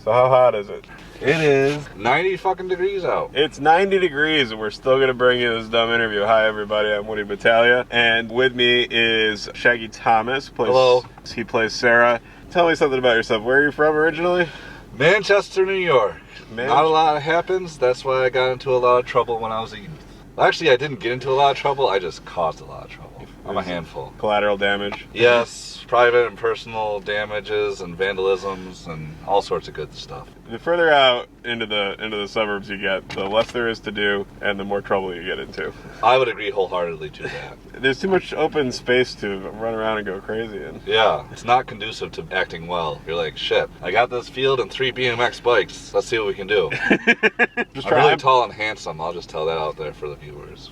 So how hot is it? It is 90 fucking degrees out. It's 90 degrees and we're still going to bring you this dumb interview. Hi everybody, I'm Woody Battaglia. And with me is Shaggy Thomas. Hello. He plays Sarah. Tell me something about yourself. Where are you from originally? Manchester, New York. Not a lot happens. That's why I got into a lot of trouble when I was a youth. Actually, I didn't get into a lot of trouble. I just caused a lot of trouble. I'm a handful. Collateral damage? Yes, private and personal damages and vandalisms and all sorts of good stuff. The further out into the suburbs you get, the less there is to do and the more trouble you get into. I would agree wholeheartedly to that. There's too much open space to run around and go crazy in. Yeah, it's not conducive to acting well. You're like, shit, I got this field and 3 BMX bikes. Let's see what we can do. I'm really tall and handsome. I'll just tell that out there for the viewers.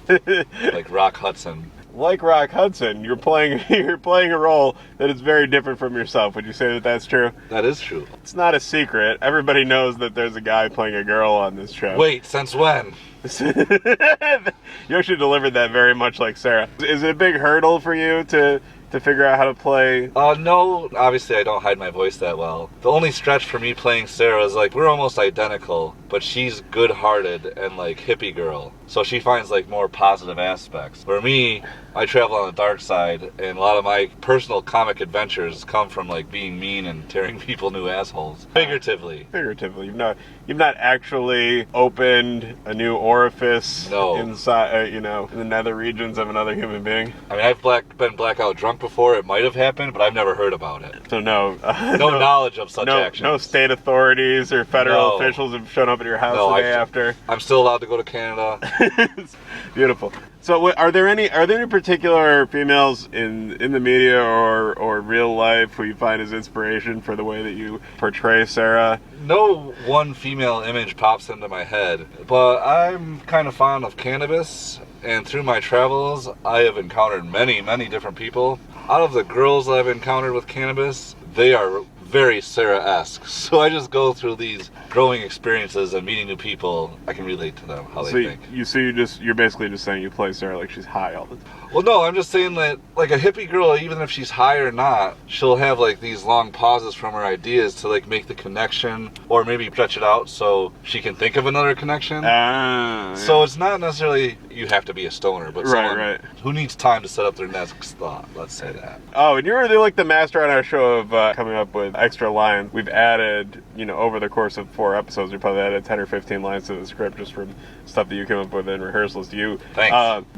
Like Rock Hudson. Like Rock Hudson, you're playing a role that is very different from yourself. Would you say that that's true? That is true. It's not a secret. Everybody knows that there's a guy playing a girl on this show. Wait, since when? You actually delivered that very much like Sarah. Is it a big hurdle for you to figure out how to play? No, obviously I don't hide my voice that well. The only stretch for me playing Sarah is like we're almost identical, but she's good-hearted and like hippie girl. So she finds like more positive aspects. For me, I travel on the dark side, and a lot of my personal comic adventures come from like being mean and tearing people new assholes. Figuratively. Figuratively. You've not actually opened a new orifice inside, in the nether regions of another human being. I mean, I've been blackout drunk before. It might have happened, but I've never heard about it. So no knowledge of such actions. No state authorities or federal officials have shown up at your house the day after. I'm still allowed to go to Canada. Beautiful. So, are there any particular females in the media or real life who you find as inspiration for the way that you portray Sarah? No one female image pops into my head, but I'm kind of fond of cannabis, and through my travels, I have encountered many, many different people. Out of the girls that I've encountered with cannabis, they are very Sarah-esque. So I just go through these growing experiences and meeting new people. I can relate to them, how they think. You're basically just saying you play Sarah like she's high all the time. Well, no, I'm just saying that like a hippie girl, even if she's high or not, she'll have like these long pauses from her ideas to like make the connection or maybe stretch it out so she can think of another connection. So it's not necessarily you have to be a stoner, but someone who needs time to set up their next thought, let's say that. Oh, and you're like the master on our show of coming up with extra lines. We've added, over the course of 4 episodes, we probably added 10 or 15 lines to the script just from stuff that you came up with in rehearsals. Do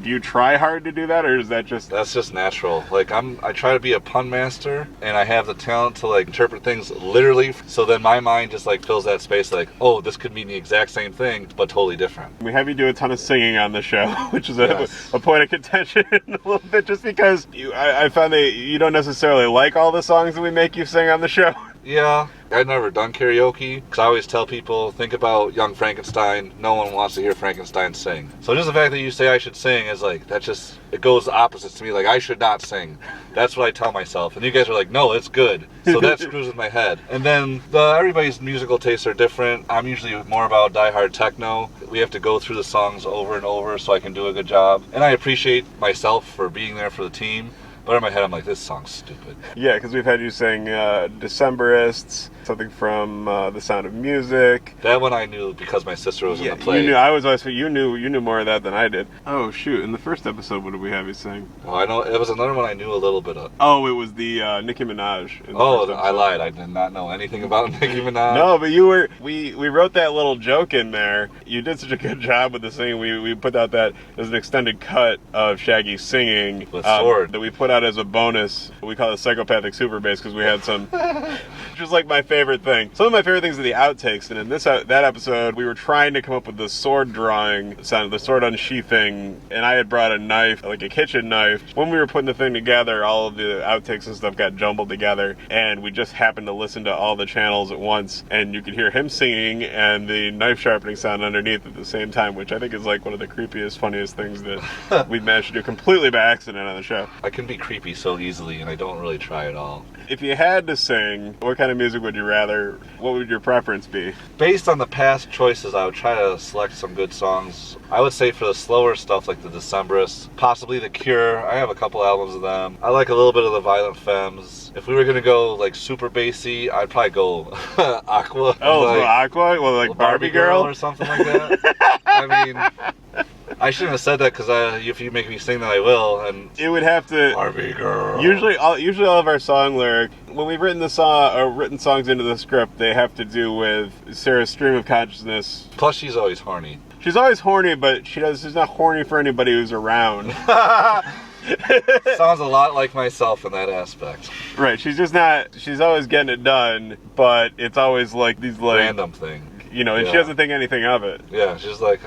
you try hard to do that, or is that just... That's just natural. Like, I try to be a pun master, and I have the talent to, like, interpret things literally, so then my mind just, like, fills that space, like, oh, this could mean the exact same thing, but totally different. We have you do a ton of singing on the show, which is a point of contention a little bit, just because I found that you don't necessarily like all the songs that we make you sing on the show. Yeah, I've never done karaoke, because I always tell people, think about Young Frankenstein. No one wants to hear Frankenstein sing. So just the fact that you say I should sing is like, it goes opposites to me, like I should not sing. That's what I tell myself. And you guys are like, no, it's good. So that screws with my head. And then everybody's musical tastes are different. I'm usually more about diehard techno. We have to go through the songs over and over so I can do a good job. And I appreciate myself for being there for the team. But in my head, I'm like, this song's stupid. Yeah, because we've had you sing Decemberists, something from The Sound of Music. That one I knew because my sister was in the play. You knew more of that than I did. Oh, shoot. In the first episode, what did we have you sing? Oh, I know. It was another one I knew a little bit of. Oh, it was the Nicki Minaj. I lied. I did not know anything about Nicki Minaj. No, but we wrote that little joke in there. You did such a good job with the singing. We put out that as an extended cut of Shaggy singing. With Sword. That we put out as a bonus. We call it psychopathic super bass because we had some... Just like my favorite thing. Some of my favorite things are the outtakes, and in that episode, we were trying to come up with the sword drawing sound, the sword unsheathing, and I had brought a knife, like a kitchen knife. When we were putting the thing together, all of the outtakes and stuff got jumbled together, and we just happened to listen to all the channels at once, and you could hear him singing and the knife sharpening sound underneath at the same time, which I think is like one of the creepiest, funniest things that we've managed to do completely by accident on the show. I can be creepy so easily, and I don't really try at all. If you had to sing, what kind of music would you rather? What would your preference be? Based on the past choices, I would try to select some good songs. I would say for the slower stuff like the Decemberists, possibly The Cure. I have a couple albums of them. I like a little bit of the Violent Femmes. If we were gonna go like super bassy, I'd probably go Aqua. Oh, like, so Aqua? Well, like Barbie Girl? or something like that. I mean, I shouldn't have said that because if you make me sing that, I will. And it would have to. Barbie Girl. Usually all of our song lyric, when we've written the song or written songs into the script, they have to do with Sarah's stream of consciousness. Plus, she's always horny. She's always horny, but she's not horny for anybody who's around. Sounds a lot like myself in that aspect. Right, she's just not. She's always getting it done, but it's always like these like random thing. You know, and she doesn't think anything of it. Yeah, she's like,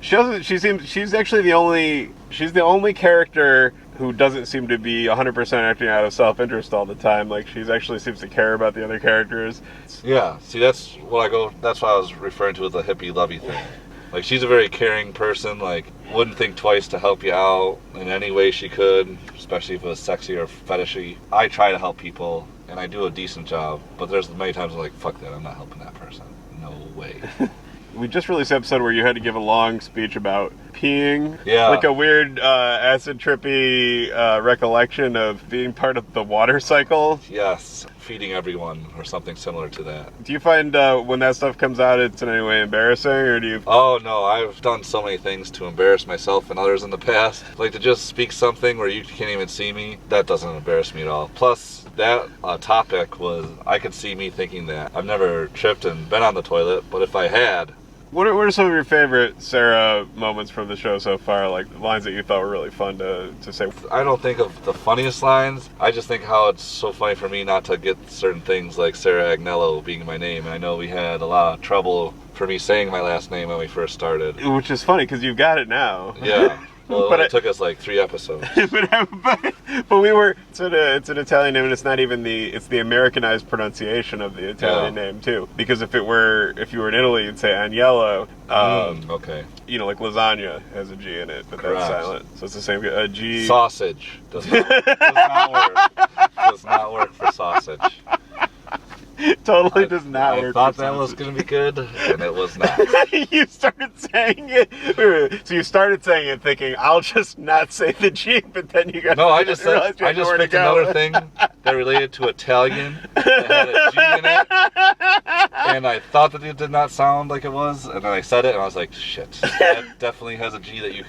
She doesn't. She's actually the only. She's the only character who doesn't seem to be 100% acting out of self-interest all the time. Like, she's actually seems to care about the other characters. Yeah. See, that's what I was referring to with the hippie lovey thing. Like, she's a very caring person. Like, wouldn't think twice to help you out in any way she could, especially if it was sexy or fetishy. I try to help people, and I do a decent job. But there's many times I'm like, fuck that, I'm not helping that person. No way. We just released an episode where you had to give a long speech about peeing. Yeah. Like a weird acid trippy recollection of being part of the water cycle. Yes. Feeding everyone or something similar to that. Do you find when that stuff comes out it's in any way embarrassing, or do you... Oh no, I've done so many things to embarrass myself and others in the past. Like to just speak something where you can't even see me, that doesn't embarrass me at all. Plus, that topic was, I could see me thinking that. I've never tripped and been on the toilet, but if I had... What are some of your favorite Sarah moments from the show so far? Like lines that you thought were really fun to say? I don't think of the funniest lines. I just think how it's so funny for me not to get certain things like Sarah Agnello being my name. And I know we had a lot of trouble for me saying my last name when we first started. Which is funny because you've got it now. Yeah. Well, it took us like 3 episodes. but we were. It's an Italian name, and it's not even it's the Americanized pronunciation of the Italian name too. Because if you were in Italy, you'd say Agnello. Okay. You know, like lasagna has a G in it, but Correct. that's silent. So it's the same. A G. Sausage does not work. Does not work for sausage. Totally does not I work. thought that was going to be good, and it was not. You started saying it. So you started saying it thinking, I'll just not say the G, but then you got... No, I just picked another thing that related to Italian that had a G in it, and I thought that it did not sound like it was, and then I said it, and I was like, shit, that definitely has a G that you can...